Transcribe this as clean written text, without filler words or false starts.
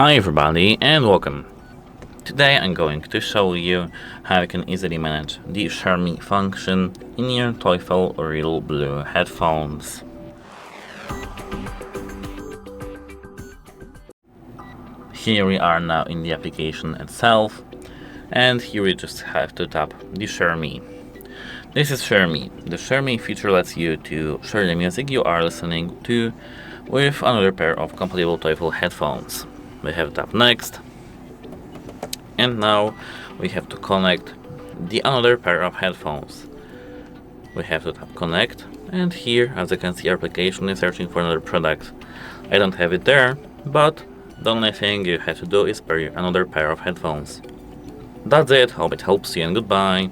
Hi everybody and welcome. Today I'm going to show you how you can easily manage the Share Me function in your Teufel Real Blue headphones. Here we are now in the application itself, and here we just have to tap the Share Me. This is Share Me. The Share Me feature lets you to share the music you are listening to with another pair of compatible Teufel headphones. We have tap Next, and now we have to connect the another pair of headphones. We have to tap Connect, and here, as you can see, our application is searching for another product. I don't have it there, but the only thing you have to do is pair another pair of headphones. That's it, hope it helps you and goodbye.